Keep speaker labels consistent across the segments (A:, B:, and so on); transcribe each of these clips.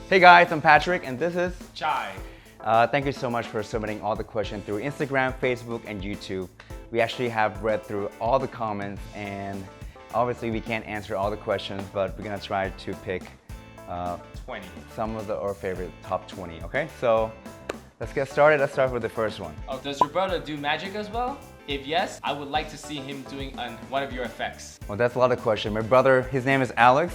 A: Hey guys, I'm Patrick and this is
B: Chai.
A: Thank you so much for submitting all the questions through Instagram, Facebook, and YouTube. We actually have read through all the comments and obviously we can't answer all the questions, but we're gonna try to pick
B: 20.
A: some of our favorite top 20, okay? So let's get started. Let's start with the first one.
B: Oh, does your brother do magic as well? If yes, I would like to see him doing one of your effects.
A: Well, that's a lot of questions. My brother, his name is Alex.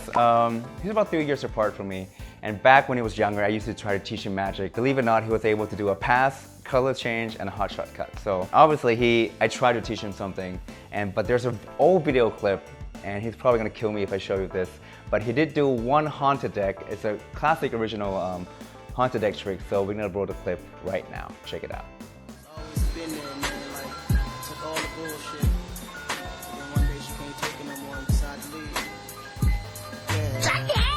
A: He's about 3 years apart from me. And back when he was younger, I used to try to teach him magic. Believe it or not, he was able to do a pass, color change, and a hot shot cut. So obviously, I tried to teach him something, but there's an old video clip, and he's probably gonna kill me if I show you this. But he did do one haunted deck. It's a classic original haunted deck trick. So we're gonna roll the clip right now. Check it out.
C: Always been there, man. Like, took all the bullshit. And then one day she can't take it no more and decided to leave. Yeah.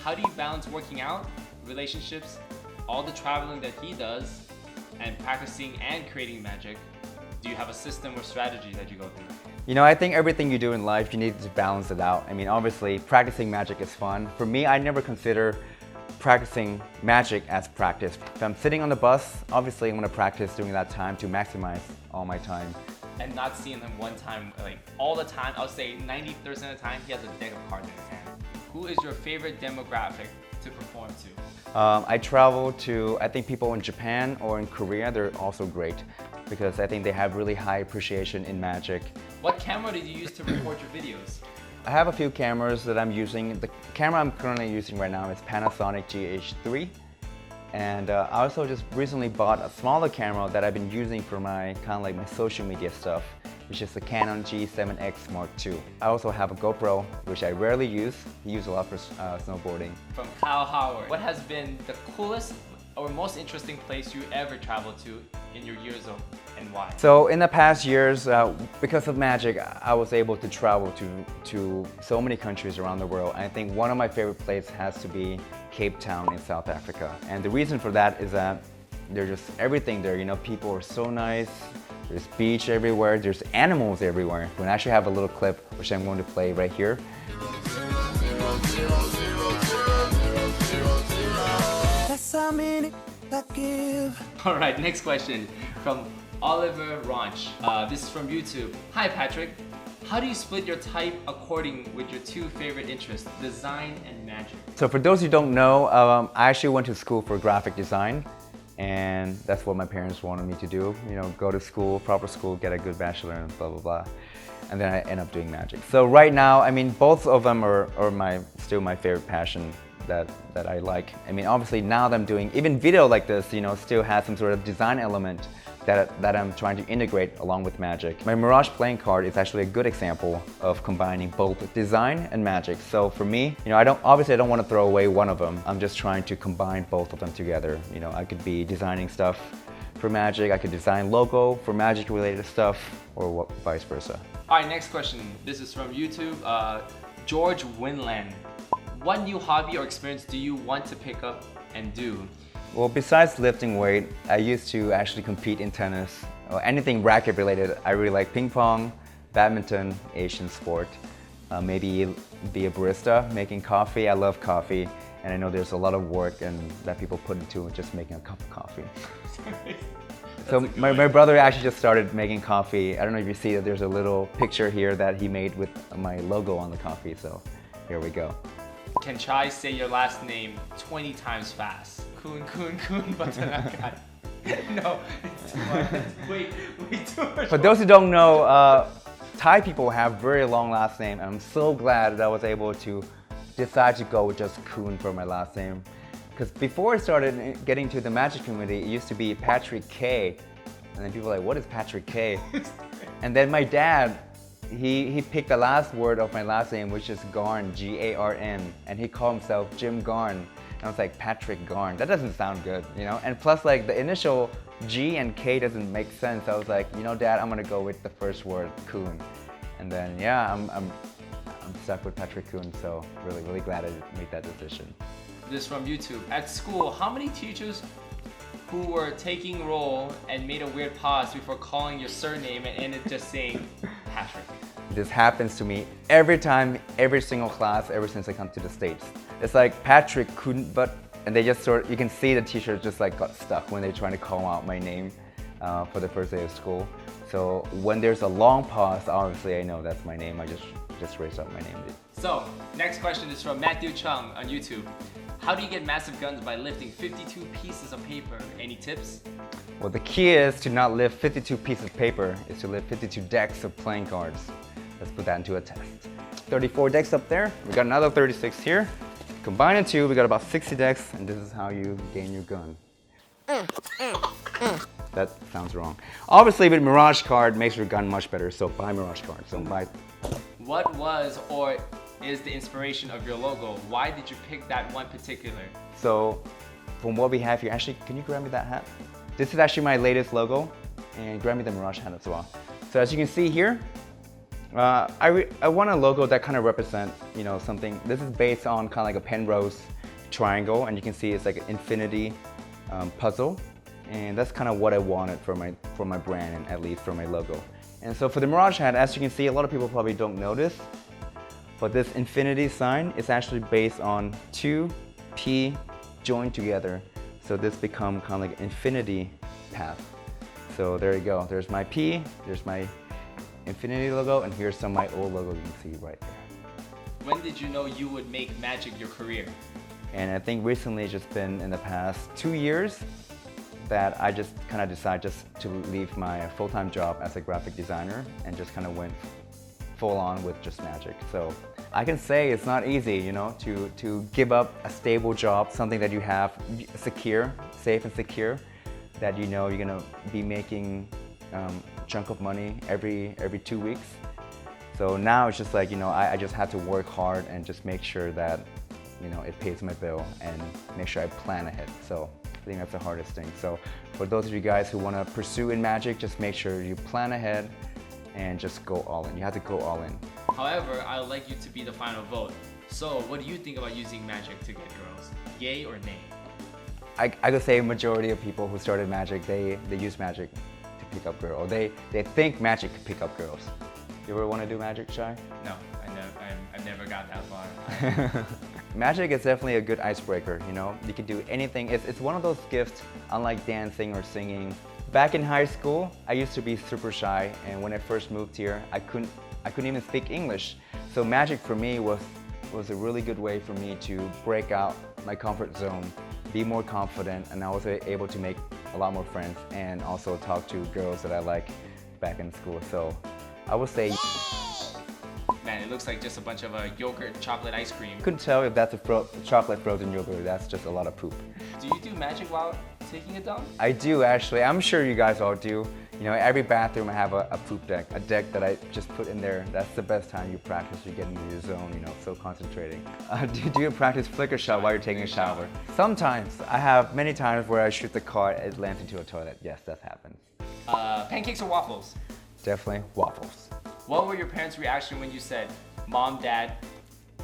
B: How do you balance working out, relationships, all the traveling that he does, and practicing and creating magic? Do you have a system or strategy that you go through?
A: You know, I think everything you do in life, you need to balance it out. I mean, obviously, practicing magic is fun. For me, I never consider practicing magic as practice. If I'm sitting on the bus, obviously I'm gonna practice during that time to maximize all my time.
B: And not seeing him one time, like all the time, I would say 90% of the time, he has a deck of cards in his hand. Who is your favorite demographic to perform to?
A: I travel to, I think people in Japan or in Korea, they're also great because I think they have really high appreciation in magic.
B: What camera did you use to record your videos?
A: I have a few cameras that I'm using. The camera I'm currently using right now is Panasonic GH3. And I also just recently bought a smaller camera that I've been using for my my social media stuff, which is the Canon G7X Mark II. I also have a GoPro, which I rarely use. I use a lot for snowboarding.
B: From Kyle Howard, what has been the coolest or most interesting place you ever traveled to in your years of, and why?
A: So in the past years, because of magic, I was able to travel to so many countries around the world. And I think one of my favorite places has to be Cape Town in South Africa. And the reason for that is that there's just everything there. You know, people are so nice. There's beach everywhere. There's animals everywhere. We actually have a little clip, which I'm going to play right here.
C: That's how many I give.
B: All right, next question from Oliver Raunch. This is from YouTube. Hi Patrick, how do you split your type according with your two favorite interests, design and magic?
A: So for those who don't know, I actually went to school for graphic design, and that's what my parents wanted me to do. You know, go to school, proper school, get a good bachelor, and blah blah blah. And then I end up doing magic. So right now, I mean, both of them are still my favorite passion that I like. I mean, obviously now that I'm doing even video like this, you know, still has some sort of design element that I'm trying to integrate along with magic. My Mirage playing card is actually a good example of combining both design and magic. So for me, you know, I don't want to throw away one of them. I'm just trying to combine both of them together. You know, I could be designing stuff for magic, I could design logo for magic related stuff, or vice versa.
B: All right, next question. This is from YouTube. George Winland. What new hobby or experience do you want to pick up and do?
A: Well, besides lifting weight, I used to actually compete in tennis or anything racket related. I really like ping pong, badminton, Asian sport. Maybe be a barista, making coffee. I love coffee, and I know there's a lot of work and that people put into just making a cup of coffee. So my brother actually just started making coffee. I don't know if you see that there's a little picture here that he made with my logo on the coffee, so here we go.
B: Can Chai say your last name 20 times fast? Kun Batanakai. No, it's too much. Wait too much.
A: For those who don't know, Thai people have very long last name. I'm so glad that I was able to decide to go with just Kun for my last name. Because before I started getting to the magic community, it used to be Patrick K. And then people were like, what is Patrick K? And then my dad, he picked the last word of my last name, which is Garn, G-A-R-N, and he called himself Jim Garn. And I was like, Patrick Garn, that doesn't sound good, you know? And plus, like, the initial G and K doesn't make sense. I was like, you know, Dad, I'm gonna go with the first word, Kun. And then, yeah, I'm stuck with Patrick Kun, so really glad I made that decision.
B: This is from YouTube. At school, how many teachers who were taking roll and made a weird pause before calling your surname and ended just saying Patrick?
A: This happens to me every time, every single class, ever since I come to the States. It's like Patrick couldn't, but and they just you can see the t-shirt just like got stuck when they're trying to call out my name for the first day of school. So when there's a long pause, obviously I know that's my name. I just raise up my name.
B: So, next question is from Matthew Chung on YouTube. How do you get massive guns by lifting 52 pieces of paper? Any tips?
A: Well, the key is to not lift 52 pieces of paper, is to lift 52 decks of playing cards. Let's put that into a test. 34 decks up there. We got another 36 here. Combine the two, we got about 60 decks, and this is how you gain your gun. That sounds wrong. Obviously, with Mirage card makes your gun much better, so buy Mirage cards. Don't buy.
B: What was or is the inspiration of your logo? Why did you pick that one particular?
A: So, from what we have here, actually, can you grab me that hat? This is actually my latest logo, and grab me the Mirage hat as well. So as you can see here, I want a logo that kind of represents, you know, something. This is based on kind of like a Penrose triangle, and you can see it's like an infinity puzzle, and that's kind of what I wanted for my brand, and at least for my logo. And so for the Mirage hat, as you can see, a lot of people probably don't notice, but this infinity sign is actually based on two P joined together. So this become kind of like infinity path. So there you go. There's my P, there's my infinity logo, and here's some of my old logo you can see right there.
B: When did you know you would make magic your career?
A: And I think recently it's just been in the past 2 years that I just kind of decided just to leave my full-time job as a graphic designer and just kind of went full on with just magic. So I can say it's not easy, you know, to give up a stable job, something that you have secure, safe and secure, that you know you're gonna be making chunk of money every 2 weeks. So now it's just like, you know, I just had to work hard and just make sure that, you know, it pays my bill and make sure I plan ahead. So I think that's the hardest thing. So for those of you guys who want to pursue in magic, just make sure you plan ahead and just go all in. You have to go all in.
B: However, I would like you to be the final vote. So what do you think about using magic to get girls? Yay or nay?
A: I could say a majority of people who started magic, they use magic to pick up girls. They think magic could pick up girls. You ever want to do magic, Shai?
B: No, I never got that far.
A: Magic is definitely a good icebreaker, you know? You can do anything. It's one of those gifts, unlike dancing or singing. Back in high school, I used to be super shy, and when I first moved here, I couldn't even speak English. So magic for me was a really good way for me to break out my comfort zone, be more confident, and I was able to make a lot more friends and also talk to girls that I like back in school. So I would say,
B: man, it looks like just a bunch of yogurt chocolate ice cream.
A: Couldn't tell if that's a chocolate frozen yogurt. That's just a lot of poop.
B: Do you do magic while taking a dump?
A: I do actually. I'm sure you guys all do. You know, every bathroom I have a poop deck, a deck that I just put in there. That's the best time you practice. You get into your zone, you know, so concentrating. Do you practice flicker shot while you're taking a shower? Sometimes. I have many times where I shoot the card, it lands into a toilet. Yes, that happens.
B: Pancakes or waffles?
A: Definitely waffles.
B: What were your parents' reaction when you said, Mom, Dad,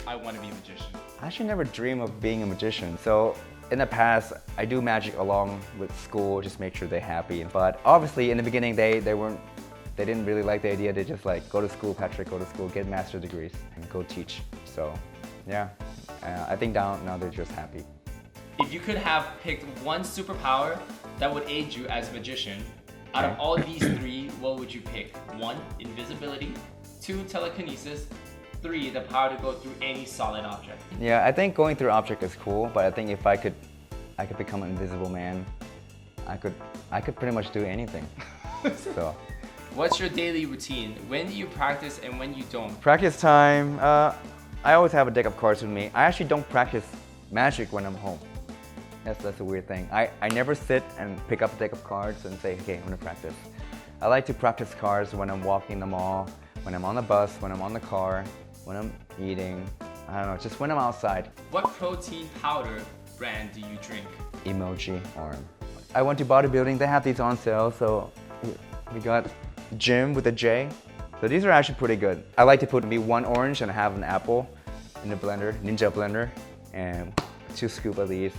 B: I want to be a magician?
A: I actually never dream of being a magician. So in the past, I do magic along with school, just make sure they're happy. But obviously in the beginning, they didn't really like the idea. They just like, go to school, Patrick, go to school, get master's degrees, and go teach. So yeah, I think now they're just happy.
B: If you could have picked one superpower that would aid you as a magician, out of all these three, what would you pick? 1, invisibility, 2, telekinesis, 3, the power to go through any solid object.
A: Yeah, I think going through object is cool, but I think if I could become an invisible man, I could pretty much do anything. So,
B: what's your daily routine? When do you practice and when you don't?
A: Practice time. I always have a deck of cards with me. I actually don't practice magic when I'm home. That's a weird thing. I never sit and pick up a deck of cards and say, okay, I'm gonna practice. I like to practice cards when I'm walking in the mall, when I'm on the bus, when I'm on the car, when I'm eating. I don't know, just when I'm outside.
B: What protein powder brand do you drink?
A: Emoji arm. I went to bodybuilding, they have these on sale, so we got Gym with a J. So these are actually pretty good. I like to put maybe 1 orange and have an apple in the blender, Ninja blender, and 2 scoops of these.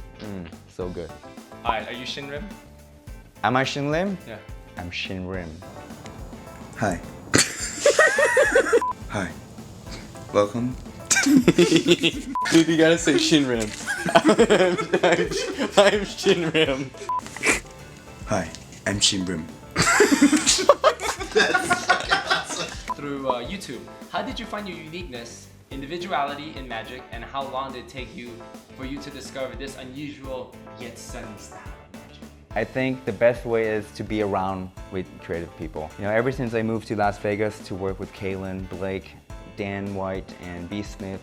A: So good.
B: Alright, are you Shin Lim?
A: Am I Shin Lim?
B: Yeah.
A: I'm Shin Lim.
D: Hi. Hi. Welcome Dude, you gotta say Shin Lim. I'm Shin Lim. Hi, I'm Shin Lim.
B: Through YouTube, how did you find your uniqueness, individuality in magic, and how long did it take you for you to discover this unusual yet stunning style of magic?
A: I think the best way is to be around with creative people. You know, ever since I moved to Las Vegas to work with Kaylin, Blake, Dan White, and B. Smith,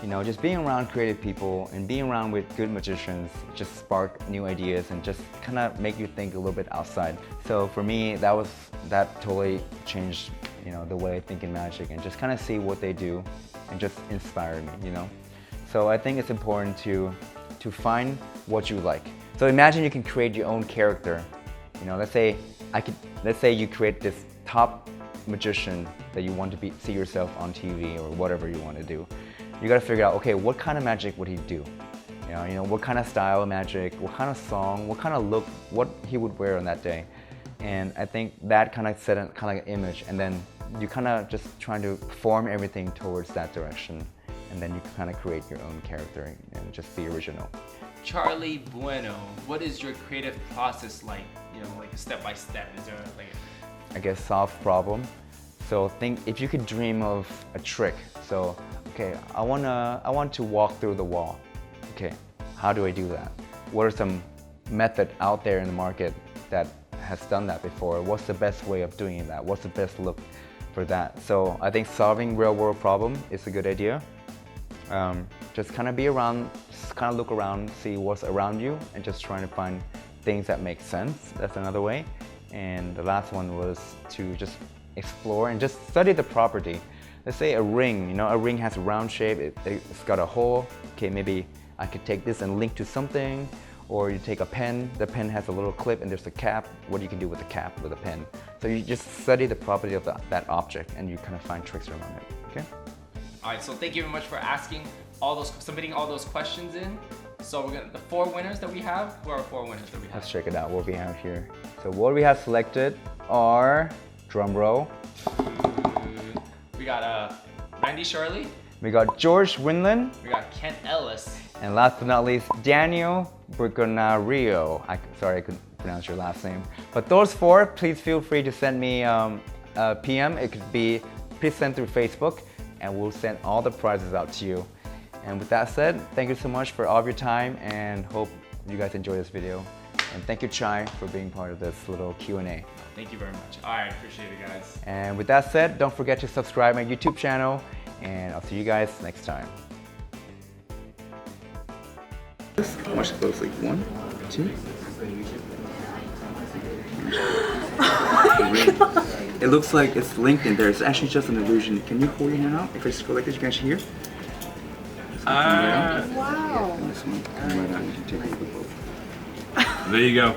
A: you know, just being around creative people and being around with good magicians just spark new ideas and just kind of make you think a little bit outside. So for me, that totally changed, you know, the way I think in magic and just kind of see what they do and just inspired me, you know. So I think it's important to find what you like. So imagine you can create your own character. You know, let's say you create this top magician that you want to see yourself on TV or whatever you want to do. You gotta figure out, okay, what kind of magic would he do? You know, what kind of style of magic, what kind of song, what kind of look, what he would wear on that day. And I think that kind of set an image, and then you kind of just trying to form everything towards that direction, and then you kind of create your own character and just be original.
B: Charlie Bueno, what is your creative process like? You know, like step by step. Is there like
A: I guess solve problem. So think if you could dream of a trick. So okay, I want to walk through the wall. Okay, how do I do that? What are some method out there in the market that has done that before? What's the best way of doing that? What's the best look for that? So I think solving real world problem is a good idea. Just kind of be around, just kind of look around, see what's around you, and just trying to find things that make sense. That's another way. And the last one was to just explore and just study the property. Let's say a ring, you know, a ring has a round shape, it's got a hole. Okay, maybe I could take this and link to something, or you take a pen, the pen has a little clip and there's a cap. What you can do with the cap with a pen. So you just study the property of that object and you kind of find tricks around it, okay?
B: All right, so thank you very much for submitting all those questions in. So the 4 winners that we have, who are 4 winners that we have?
A: Let's check it out, what we have here. So what we have selected are, drum roll.
B: We got Randy Shirley.
A: We got George Winland.
B: We got Kent Ellis.
A: And last but not least, Daniel Burgonario. Sorry, I couldn't pronounce your last name. But those 4, please feel free to send me a PM. It could be, please send through Facebook, and we'll send all the prizes out to you. And with that said, thank you so much for all of your time, and hope you guys enjoy this video. And thank you, Chai, for being part of this little Q&A.
B: Thank you very much. All right, appreciate it, guys.
A: And with that said, don't forget to subscribe my YouTube channel, and I'll see you guys next time. Watch closely. 1, 2. It looks like it's linked in there. It's actually just an illusion. Can you hold your hand out? If I just go like this, you can actually hear?
E: Wow.
A: Yeah, and this one, come right out. You can take it with both.
E: There you go.